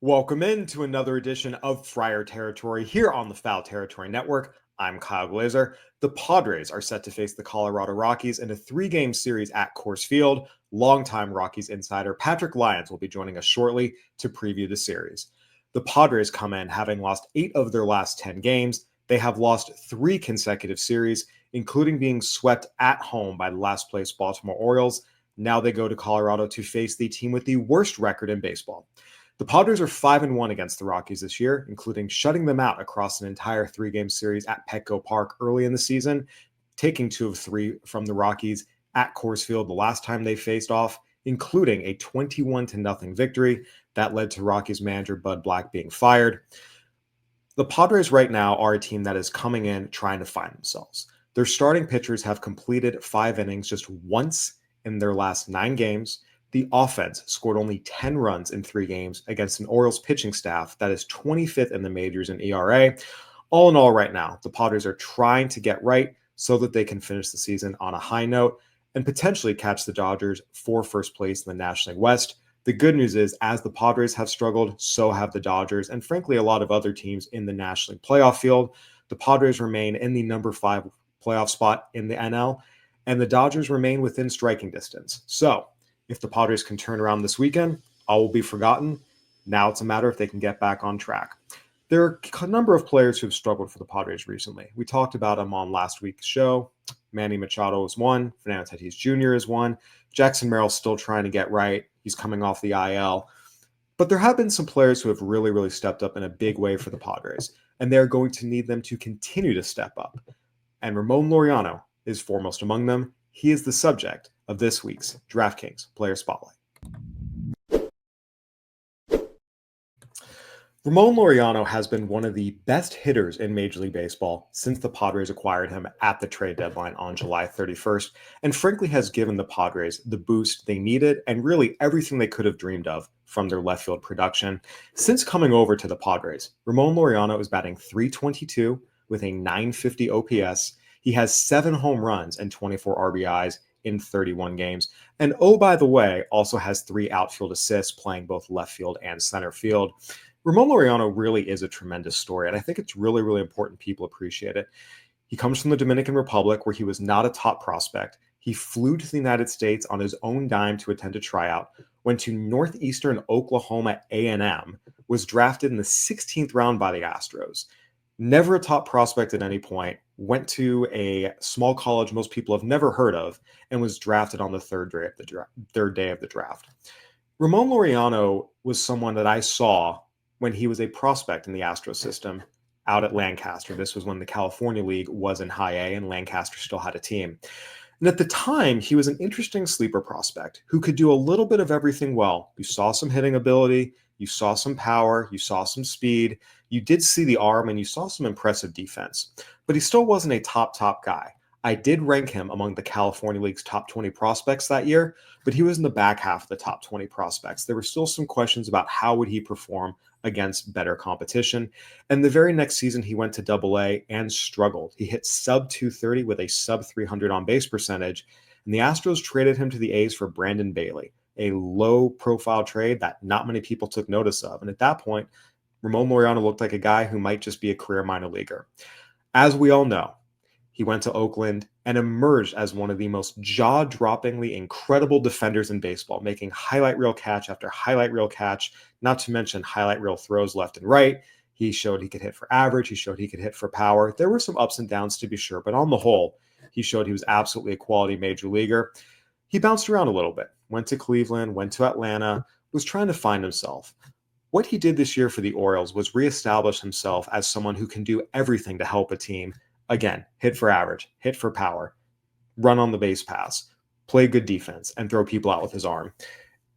Welcome in to another edition of Friar Territory here on the Foul Territory Network. I'm Kyle Glaser. The Padres are set to face the Colorado Rockies in a three-game series at Coors Field. Longtime Rockies insider Patrick Lyons will be joining us shortly to preview the series. The Padres come in having lost 8 of their last 10 games. They have lost 3 consecutive series, including being swept at home by the last place Baltimore Orioles. Now they go to Colorado to face the team with the worst record in baseball. The Padres are 5-1 against the Rockies this year, including shutting them out across an entire 3-game series at Petco Park early in the season, taking 2 of 3 from the Rockies at Coors Field the last time they faced off, including a 21-0 victory that led to Rockies manager Bud Black being fired. The Padres right now are a team that is coming in trying to find themselves. Their starting pitchers have completed 5 innings just once in their last 9 games. The offense scored only 10 runs in 3 games against an Orioles pitching staff that is 25th in the majors in ERA. All in all, right now, the Padres are trying to get right so that they can finish the season on a high note and potentially catch the Dodgers for first place in the National League West. The good news is, as the Padres have struggled, so have the Dodgers, and frankly, a lot of other teams in the National League playoff field. The Padres remain in the number 5 playoff spot in the NL, and the Dodgers remain within striking distance. So, if the Padres can turn around this weekend, all will be forgotten. Now it's a matter if they can get back on track. There are a number of players who have struggled for the Padres recently. We talked about them on last week's show. Manny Machado is one. Fernando Tatis Jr. is one. Jackson Merrill's still trying to get right. He's coming off the IL. But there have been some players who have really stepped up in a big way for the Padres, and they're going to need them to continue to step up. And Ramon Laureano is foremost among them. He is the subject of this week's DraftKings Player Spotlight. Ramon Laureano has been one of the best hitters in Major League Baseball since the Padres acquired him at the trade deadline on July 31st, and frankly has given the Padres the boost they needed and really everything they could have dreamed of from their left field production. Since coming over to the Padres, Ramon Laureano is batting .322 with a .950 OPS. He has 7 home runs and 24 RBIs in 31 games. And oh, by the way, also has 3 outfield assists playing both left field and center field. Ramon Laureano really is a tremendous story, and I think it's really important people appreciate it. He comes from the Dominican Republic, where he was not a top prospect. He flew to the United States on his own dime to attend a tryout, went to Northeastern Oklahoma A&M, was drafted in the 16th round by the Astros. Never a top prospect at any point, went to a small college most people have never heard of, and was drafted on the third day of the draft. Ramon Laureano was someone that I saw when he was a prospect in the Astros system out at Lancaster. This was when the California League was in high A and Lancaster still had a team. And at the time, he was an interesting sleeper prospect who could do a little bit of everything well. You saw some hitting ability, you saw some power, you saw some speed, you did see the arm, and you saw some impressive defense. But he still wasn't a top guy. I did rank him among the California League's top 20 prospects that year, but he was in the back half of the top 20 prospects. There were still some questions about how would he perform against better competition. And the very next season, he went to Double-A and struggled. He hit sub 230 with a sub 300 on base percentage, and the Astros traded him to the A's for Brandon Bailey, a low-profile trade that not many people took notice of. And at that point, Ramon Laureano looked like a guy who might just be a career minor leaguer. As we all know, he went to Oakland and emerged as one of the most jaw-droppingly incredible defenders in baseball, making highlight reel catch after highlight reel catch, not to mention highlight reel throws left and right. He showed he could hit for average. He showed he could hit for power. There were some ups and downs, to be sure, but on the whole, he showed he was absolutely a quality major leaguer. He bounced around a little bit, went to Cleveland, went to Atlanta, was trying to find himself. What he did this year for the Orioles was reestablish himself as someone who can do everything to help a team. Again, hit for average, hit for power, run on the base pass, play good defense, and throw people out with his arm.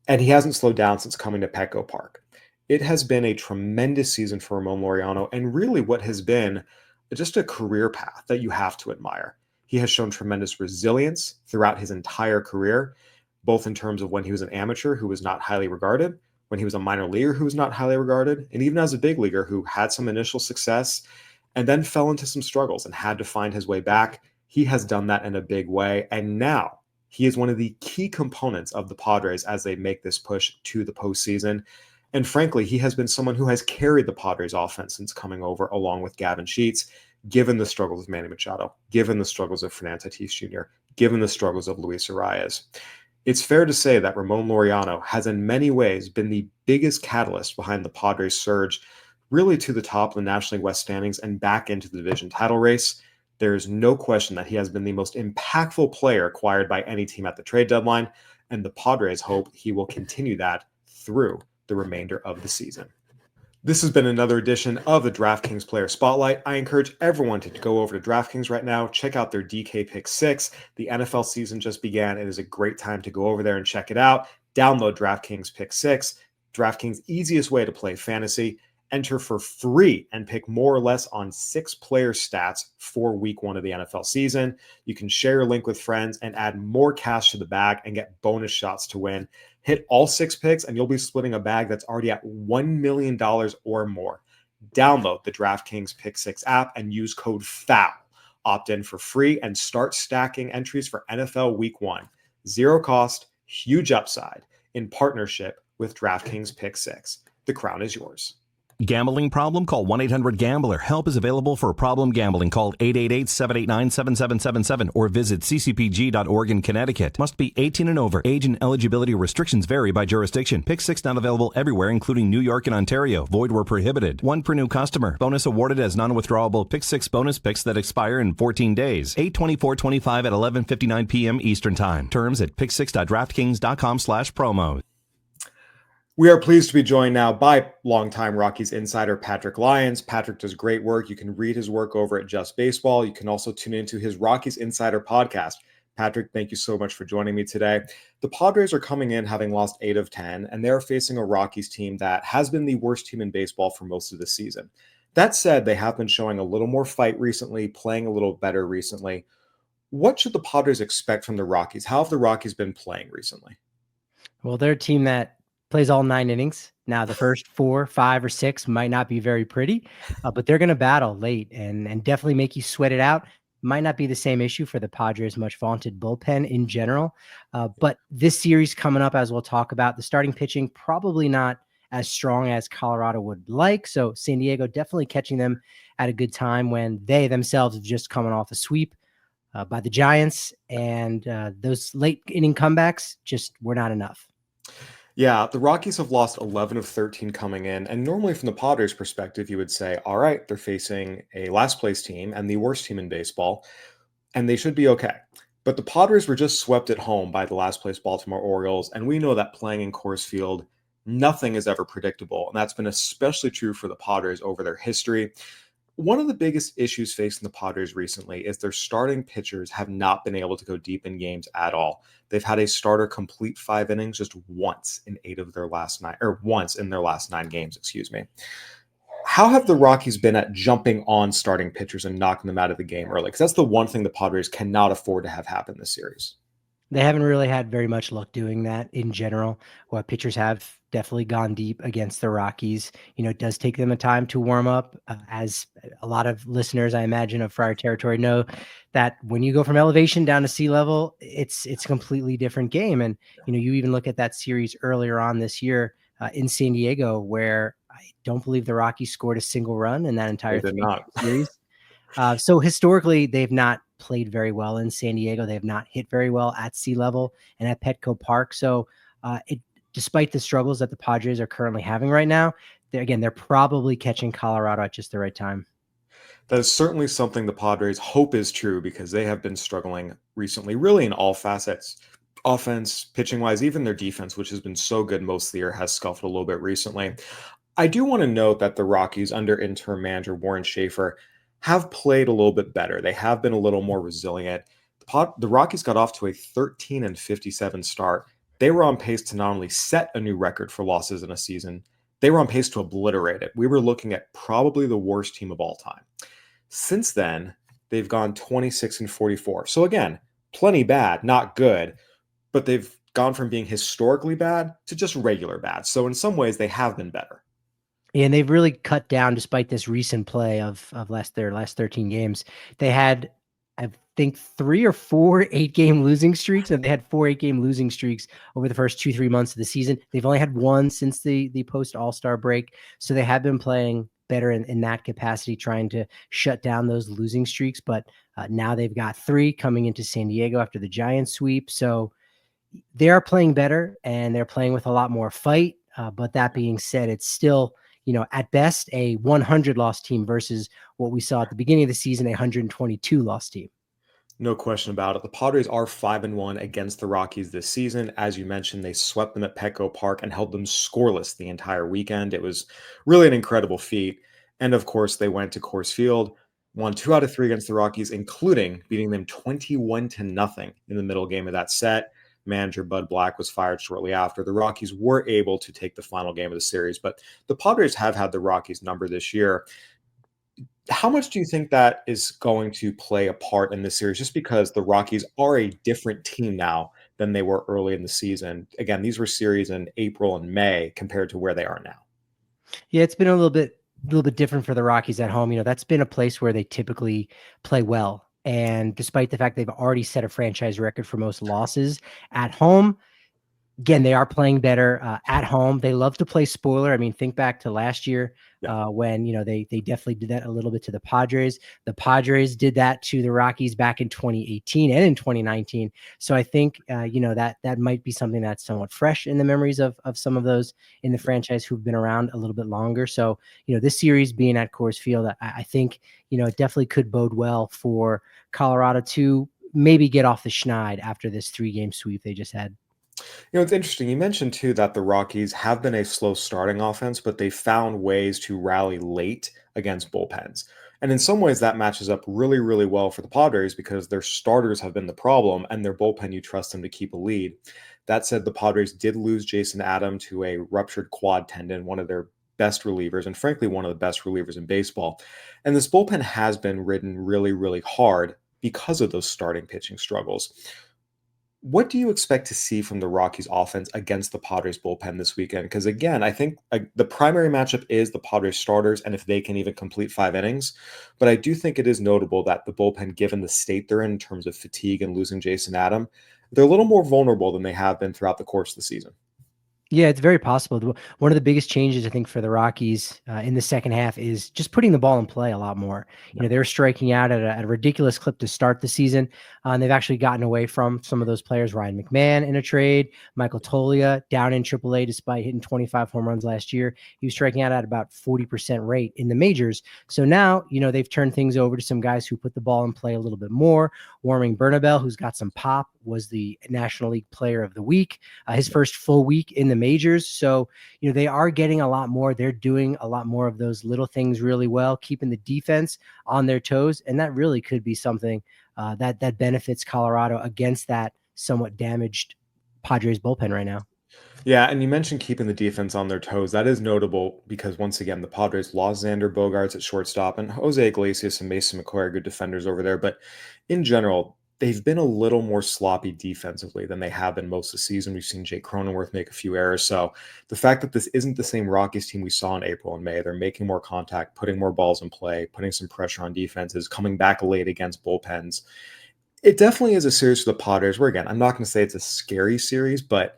And he hasn't slowed down since coming to Petco Park. It has been a tremendous season for Ramon Laureano, and really what has been just a career path that you have to admire. He has shown tremendous resilience throughout his entire career, both in terms of when he was an amateur who was not highly regarded, when he was a minor leaguer who was not highly regarded, and even as a big leaguer who had some initial success and then fell into some struggles and had to find his way back. He has done that in a big way, and now he is one of the key components of the Padres as they make this push to the postseason. And frankly, he has been someone who has carried the Padres offense since coming over, along with Gavin Sheets, given the struggles of Manny Machado, given the struggles of Fernando Tatis Jr., given the struggles of Luis Arias. It's fair to say that Ramon Laureano has in many ways been the biggest catalyst behind the Padres' surge really to the top of the National League West standings and back into the division title race. There is no question that he has been the most impactful player acquired by any team at the trade deadline, and the Padres hope he will continue that through the remainder of the season. This has been another edition of the DraftKings Player Spotlight. I encourage everyone to go over to DraftKings right now, check out their DK Pick 6. The NFL season just began. It is a great time to go over there and check it out. Download DraftKings Pick 6, DraftKings' easiest way to play fantasy. Enter for free and pick more or less on 6 player stats for week 1 of the NFL season. You can share your link with friends and add more cash to the bag and get bonus shots to win. Hit all 6 picks and you'll be splitting a bag that's already at $1 million or more. Download the DraftKings Pick 6 app and use code FOUL. Opt in for free and start stacking entries for NFL Week 1. Zero cost, huge upside in partnership with DraftKings Pick 6. The crown is yours. Gambling problem? Call 1-800-GAMBLER. Help is available for problem gambling. Call 888-789-7777 or visit ccpg.org in Connecticut. Must be 18 and over. Age and eligibility restrictions vary by jurisdiction. Pick 6 not available everywhere, including New York and Ontario. Void where prohibited. 1 per new customer. Bonus awarded as non-withdrawable Pick 6 bonus picks that expire in 14 days. 8/24/25 at 11:59 p.m. Eastern Time. Terms at pick6.draftkings.com/promos. We are pleased to be joined now by longtime Rockies insider Patrick Lyons. Patrick does great work. You can read his work over at Just Baseball. You can also tune into his Rockies Insider podcast. Patrick, thank you so much for joining me today. The Padres are coming in having lost 8 of 10, and they're facing a Rockies team that has been the worst team in baseball for most of the season. That said, they have been showing a little more fight recently, playing a little better recently. What should the Padres expect from the Rockies? How have the Rockies been playing recently? Well, they're a team that plays all 9 innings. Now, the first 4, 5, or 6 might not be very pretty, but they're going to battle late and definitely make you sweat it out. Might not be the same issue for the Padres' much vaunted bullpen in general. But this series coming up, as we'll talk about, the starting pitching probably not as strong as Colorado would like. So San Diego definitely catching them at a good time when they themselves have just coming off a sweep by the Giants. And those late inning comebacks just were not enough. Yeah, the Rockies have lost 11 of 13 coming in. And normally from the Padres' perspective, you would say, all right, they're facing a last place team and the worst team in baseball, and they should be okay. But the Padres were just swept at home by the last place Baltimore Orioles. And we know that playing in Coors Field, nothing is ever predictable. And that's been especially true for the Padres over their history. One of the biggest issues facing the Padres recently is their starting pitchers have not been able to go deep in games at all. They've had a starter complete 5 innings just once in 8 of their last 9, or once in their last 9 games, excuse me. How have the Rockies been at jumping on starting pitchers and knocking them out of the game early? Because that's the one thing the Padres cannot afford to have happen this series. They haven't really had very much luck doing that in general. Well, pitchers have definitely gone deep against the Rockies. You know, it does take them a time to warm up. As a lot of listeners, I imagine, of Friar Territory know that when you go from elevation down to sea level, it's a completely different game. And, you know, you even look at that series earlier on this year in San Diego, where I don't believe the Rockies scored a single run in that entire series. So historically, they've not played very well in San Diego. They have not hit very well at sea level and at Petco Park. So despite the struggles that the Padres are currently having right now, they're probably catching Colorado at just the right time. That is certainly something the Padres hope is true, because they have been struggling recently, really in all facets. Offense, pitching-wise, even their defense, which has been so good most of the year, has scuffled a little bit recently. I do want to note that the Rockies, under interim manager Warren Schaefer, have played a little bit better. They have been a little more resilient. The Rockies got off to a 13-57 start. They were on pace to not only set a new record for losses in a season, they were on pace to obliterate it. We were looking at probably the worst team of all time. Since then, they've gone 26-44. So again, plenty bad, not good, but they've gone from being historically bad to just regular bad. So in some ways, they have been better. And they've really cut down, despite this recent play of their last 13 games. They had I think 3 or 4 8-game losing streaks, and they had 4 8-game losing streaks over the first 2-3 months of the season. They've only had one since the post All-Star break, so they have been playing better in that capacity, trying to shut down those losing streaks. But now they've got 3 coming into San Diego after the Giants sweep, so they are playing better and they're playing with a lot more fight. But that being said, it's still, at best a 100 loss team versus what we saw at the beginning of the season, a 122 loss team. No question about it. The Padres are 5-1 against the Rockies this season. As you mentioned, they swept them at Petco Park and held them scoreless the entire weekend. It was really an incredible feat. And of course, they went to Coors Field, won 2 out of 3 against the Rockies, including beating them 21-0 in the middle game of that set. Manager Bud Black was fired shortly after. The Rockies were able to take the final game of the series, but the Padres have had the Rockies number this year. How much do you think that is going to play a part in this series, just because the Rockies are a different team now than they were early in the season? Again, these were series in April and May compared to where they are now. Yeah, it's been a little bit different for the Rockies at home. That's been a place where they typically play well. And despite the fact they've already set a franchise record for most losses at home, again, they are playing better at home. They love to play spoiler. I mean, think back to last year when, they definitely did that a little bit to the Padres. The Padres did that to the Rockies back in 2018 and in 2019. So I think, that might be something that's somewhat fresh in the memories of some of those in the franchise who've been around a little bit longer. So, this series being at Coors Field, I think, it definitely could bode well for Colorado to maybe get off the schneid after this 3-game sweep they just had. It's interesting. You mentioned too that the Rockies have been a slow starting offense, but they found ways to rally late against bullpens. And in some ways, that matches up really, really well for the Padres because their starters have been the problem and their bullpen, you trust them to keep a lead. That said, the Padres did lose Jason Adam to a ruptured quad tendon, one of their best relievers, and frankly, one of the best relievers in baseball. And this bullpen has been ridden really, really hard because of those starting pitching struggles. What do you expect to see from the Rockies offense against the Padres bullpen this weekend? Because again, I think the primary matchup is the Padres starters and if they can even complete 5 innings. But I do think it is notable that the bullpen, given the state they're in terms of fatigue and losing Jason Adam, they're a little more vulnerable than they have been throughout the course of the season. Yeah, it's very possible. One of the biggest changes I think for the Rockies in the second half is just putting the ball in play a lot more. They were striking out at a ridiculous clip to start the season, and they've actually gotten away from some of those players. Ryan McMahon in a trade, Michael Toglia down in AAA despite hitting 25 home runs last year. He was striking out at about 40% rate in the majors. So now, they've turned things over to some guys who put the ball in play a little bit more. Warming Bernabel, who's got some pop, was the National League Player of the Week, his first full week in the majors. So, they are getting a lot more. They're doing a lot more of those little things really well, keeping the defense on their toes. And that really could be something that benefits Colorado against that somewhat damaged Padres bullpen right now. Yeah, and you mentioned keeping the defense on their toes. That is notable because, once again, the Padres lost Xander Bogaerts at shortstop, and Jose Iglesias and Mason McCoy are good defenders over there. But in general, they've been a little more sloppy defensively than they have been most of the season. We've seen Jake Cronenworth make a few errors. So the fact that this isn't the same Rockies team we saw in April and May, they're making more contact, putting more balls in play, putting some pressure on defenses, coming back late against bullpens. It definitely is a series for the Padres where, again, I'm not going to say it's a scary series, but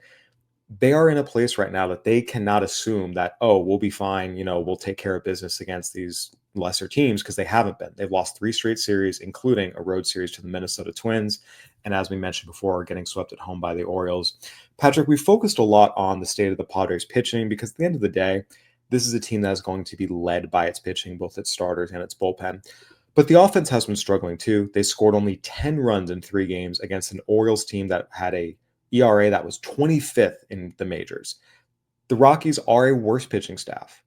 they are in a place right now that they cannot assume that, oh, we'll be fine, we'll take care of business against these lesser teams, because they haven't been. They've lost 3 straight series, including a road series to the Minnesota Twins. And as we mentioned before, getting swept at home by the Orioles. Patrick, we focused a lot on the state of the Padres pitching because at the end of the day, this is a team that is going to be led by its pitching, both its starters and its bullpen. But the offense has been struggling too. They scored only 10 runs in 3 games against an Orioles team that had a ERA that was 25th in the majors. The Rockies are a worse pitching staff.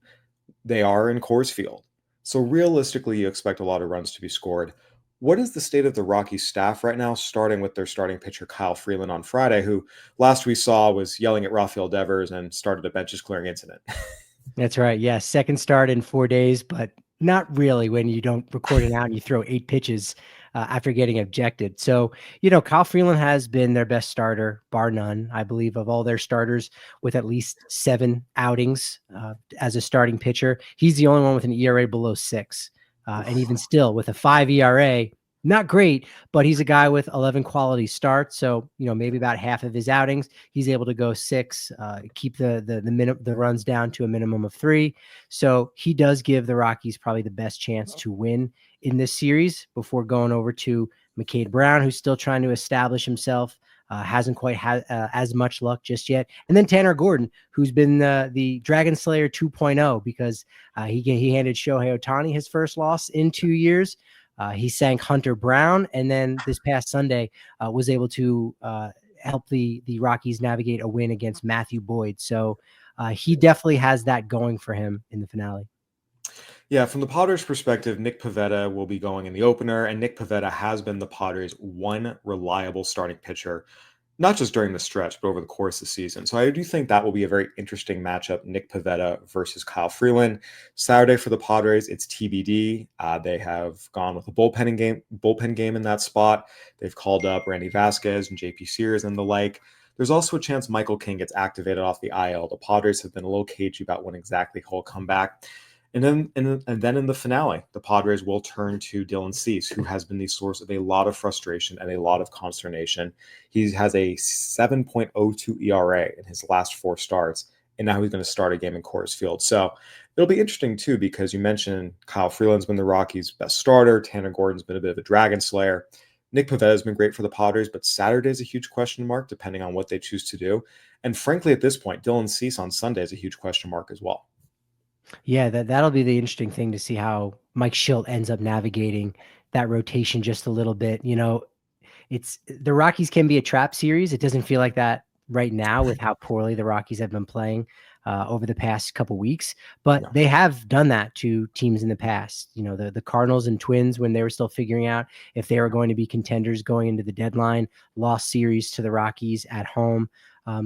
They are in Coors Field. So realistically, you expect a lot of runs to be scored. What is the state of the Rockies staff right now, starting with their starting pitcher, Kyle Freeland, on Friday, who last we saw was yelling at Rafael Devers and started a benches clearing incident? That's right. Yeah. Second start in 4 days, but not really when you don't record it out and you throw 8 pitches after getting ejected. So, Kyle Freeland has been their best starter, bar none, I believe, of all their starters with at least 7 outings as a starting pitcher. He's the only one with an ERA below 6. And even still, with a 5 ERA, not great, but he's a guy with 11 quality starts. So, maybe about half of his outings, he's able to go 6, keep the runs down to a minimum of 3. So he does give the Rockies probably the best chance to win in this series before going over to McCade Brown, who's still trying to establish himself. Hasn't quite had as much luck just yet. And then Tanner Gordon, who's been the Dragon Slayer 2.0 because he handed Shohei Ohtani his first loss in 2 years. He sank Hunter Brown, and then this past Sunday was able to help the Rockies navigate a win against Matthew Boyd. So he definitely has that going for him in the finale. Yeah, from the Padres' perspective, Nick Pivetta will be going in the opener, and Nick Pivetta has been the Padres' one reliable starting pitcher, not just during the stretch, but over the course of the season. So I do think that will be a very interesting matchup, Nick Pivetta versus Kyle Freeland. Saturday for the Padres, it's TBD. They have gone with a bullpen game in that spot. They've called up Randy Vasquez and JP Sears and the like. There's also a chance Michael King gets activated off the IL. The Padres have been a little cagey about when exactly he'll come back. And then in the finale, the Padres will turn to Dylan Cease, who has been the source of a lot of frustration and a lot of consternation. He has a 7.02 ERA in his last 4 starts, and now he's going to start a game in Coors Field. So it'll be interesting, too, because you mentioned Kyle Freeland's been the Rockies' best starter. Tanner Gordon's been a bit of a dragon slayer. Nick Pivetta has been great for the Padres, but Saturday is a huge question mark, depending on what they choose to do. And frankly, at this point, Dylan Cease on Sunday is a huge question mark as well. Yeah, that'll be the interesting thing to see how Mike Schilt ends up navigating that rotation just a little bit. It's the Rockies can be a trap series. It doesn't feel like that right now with how poorly the Rockies have been playing over the past couple weeks, but No. they have done that to teams in the past. The Cardinals and Twins, when they were still figuring out if they were going to be contenders going into the deadline, lost series to the Rockies at home.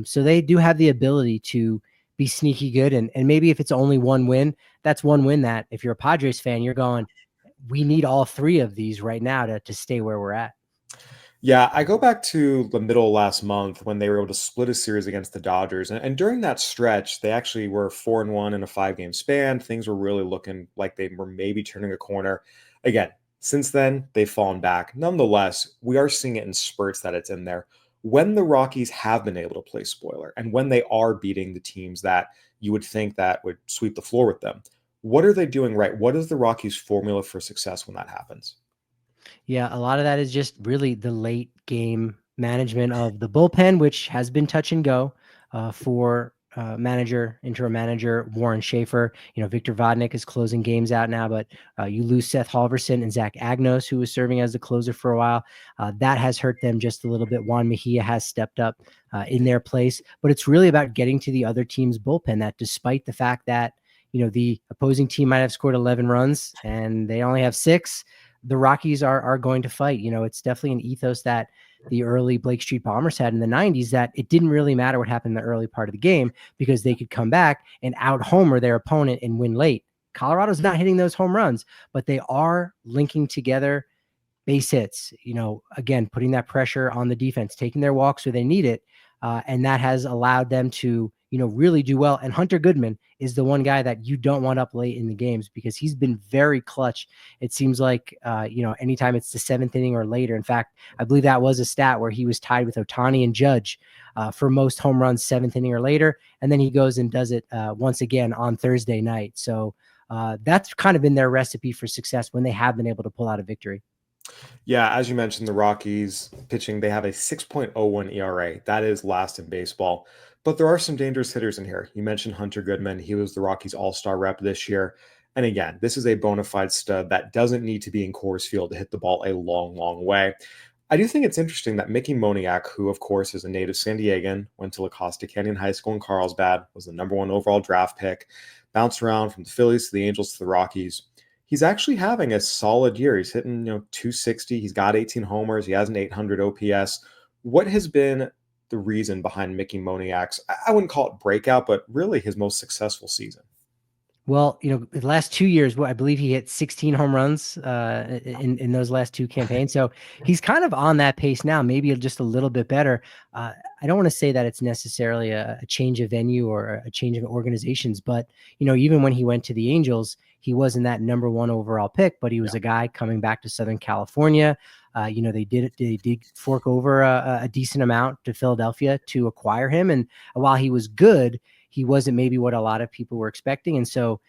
So they do have the ability to be sneaky good. And maybe if it's only one win, that's one win that if you're a Padres fan, you're going, we need all 3 of these right now to stay where we're at. Yeah, I go back to the middle of last month when they were able to split a series against the Dodgers. And during that stretch, they actually were 4-1 in a 5-game span. Things were really looking like they were maybe turning a corner. Again, since then, they've fallen back. Nonetheless, we are seeing it in spurts that it's in there. When the Rockies have been able to play spoiler and when they are beating the teams that you would think that would sweep the floor with them, what are they doing right? What is the Rockies' formula for success when that happens? Yeah, a lot of that is just really the late game management of the bullpen, which has been touch and go for interim manager Warren Schaefer. Victor Vodnik is closing games out now, but you lose Seth Halverson and Zach Agnos, who was serving as the closer for a while. That has hurt them just a little bit. Juan Mejia has stepped up in their place, but it's really about getting to the other team's bullpen that despite the fact that the opposing team might have scored 11 runs and they only have 6, the Rockies are going to fight. It's definitely an ethos that the early Blake Street Bombers had in the 90s, that it didn't really matter what happened in the early part of the game because they could come back and out homer their opponent and win late. Colorado's not hitting those home runs, but they are linking together base hits, again, putting that pressure on the defense, taking their walks where they need it. And that has allowed them to, really do well. And Hunter Goodman is the one guy that you don't want up late in the games because he's been very clutch. It seems like, anytime it's the 7th inning or later. In fact, I believe that was a stat where he was tied with Ohtani and Judge for most home runs 7th inning or later. And then he goes and does it once again on Thursday night. So that's kind of been their recipe for success when they have been able to pull out a victory. Yeah, as you mentioned, the Rockies pitching, they have a 6.01 ERA. That is last in baseball. But there are some dangerous hitters in here. You mentioned Hunter Goodman. He was the Rockies all-star rep this year. And again, this is a bona fide stud that doesn't need to be in Coors Field to hit the ball a long, long way. I do think it's interesting that Mickey Moniak, who of course is a native San Diegan, went to La Costa Canyon High School in Carlsbad, was the number 1 overall draft pick, bounced around from the Phillies to the Angels to the Rockies. He's actually having a solid year. He's hitting, 260. He's got 18 homers. He has an 800 OPS. What has been the reason behind Mickey Moniak's, I wouldn't call it breakout, but really his most successful season? Well, the last 2 years, I believe he hit 16 home runs in those last 2 campaigns. So he's kind of on that pace now, maybe just a little bit better. I don't want to say that it's necessarily a change of venue or a change of organizations, but even when he went to the Angels, he wasn't that number 1 overall pick, but he was a guy coming back to Southern California. They did fork over a decent amount to Philadelphia to acquire him, and while he was good, he wasn't maybe what a lot of people were expecting. And so,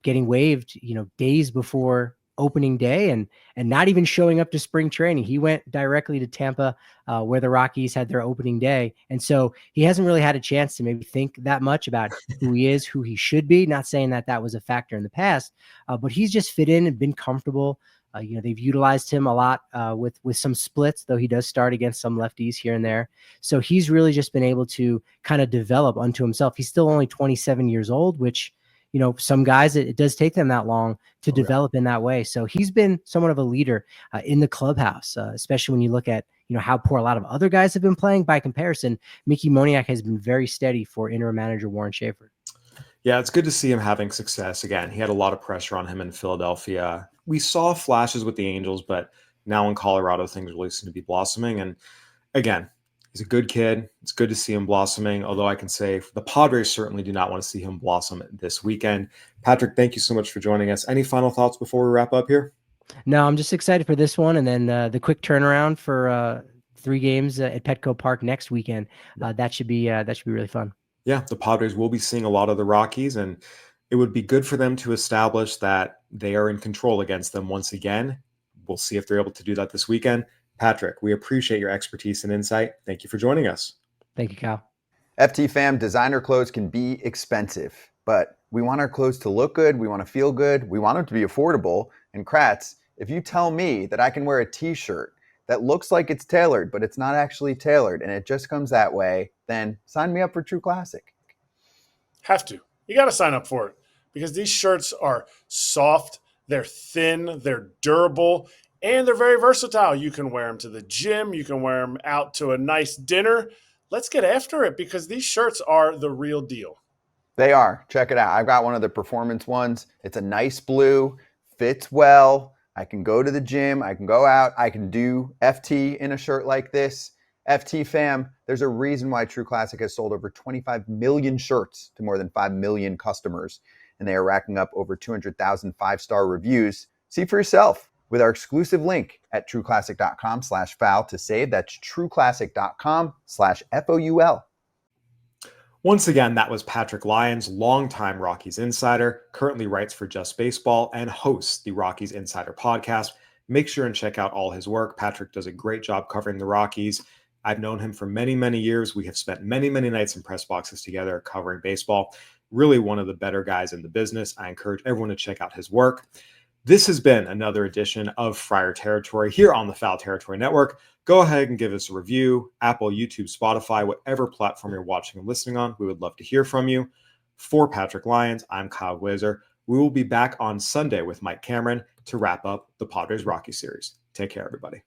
getting waived, days before opening day and not even showing up to spring training, he went directly to Tampa, where the Rockies had their opening day. And so he hasn't really had a chance to maybe think that much about who he is, who he should be. Not saying that was a factor in the past, but he's just fit in and been comfortable. They've utilized him a lot with some splits, though he does start against some lefties here and there. So he's really just been able to kind of develop unto himself. He's still only 27 years old, which, some guys, it does take them that long to develop in that way. So he's been somewhat of a leader in the clubhouse, especially when you look at, how poor a lot of other guys have been playing. By comparison, Mickey Moniak has been very steady for interim manager Warren Schaefer. Yeah, it's good to see him having success again. He had a lot of pressure on him in Philadelphia. We saw flashes with the Angels, but now in Colorado, things really seem to be blossoming. And again, he's a good kid. It's good to see him blossoming, although I can say the Padres certainly do not want to see him blossom this weekend. Patrick, thank you so much for joining us. Any final thoughts before we wrap up here? No, I'm just excited for this one, and then the quick turnaround for 3 games at Petco Park next weekend. That should be really fun. Yeah, the Padres will be seeing a lot of the Rockies, and it would be good for them to establish that they are in control against them once again. We'll see if they're able to do that this weekend. Patrick, we appreciate your expertise and insight. Thank you for joining us. Thank you, Kyle. FT fam, designer clothes can be expensive, but we want our clothes to look good. We want to feel good. We want them to be affordable. And Kratz, if you tell me that I can wear a t-shirt that looks like it's tailored, but it's not actually tailored, and it just comes that way, then sign me up for True Classic. Have to. You got to sign up for it because these shirts are soft, they're thin, they're durable, and they're very versatile. You can wear them to the gym. You can wear them out to a nice dinner. Let's get after it because these shirts are the real deal. They are. Check it out. I've got one of the performance ones. It's a nice blue, fits well. I can go to the gym. I can go out. I can do FT in a shirt like this. FT fam, there's a reason why True Classic has sold over 25 million shirts to more than 5 million customers, and they are racking up over 200,000 5-star reviews. See for yourself with our exclusive link at trueclassic.com/foul to save. That's trueclassic.com/FOUL. Once again, that was Patrick Lyons, longtime Rockies insider, currently writes for Just Baseball and hosts the Rockies Insider podcast. Make sure and check out all his work. Patrick does a great job covering the Rockies. I've known him for many, many years. We have spent many, many nights in press boxes together covering baseball. Really one of the better guys in the business. I encourage everyone to check out his work. This has been another edition of Friar Territory here on the Foul Territory Network. Go ahead and give us a review, Apple, YouTube, Spotify, whatever platform you're watching and listening on. We would love to hear from you. For Patrick Lyons, I'm Kyle Glaser. We will be back on Sunday with Mike Cameron to wrap up the Padres Rockies series. Take care, everybody.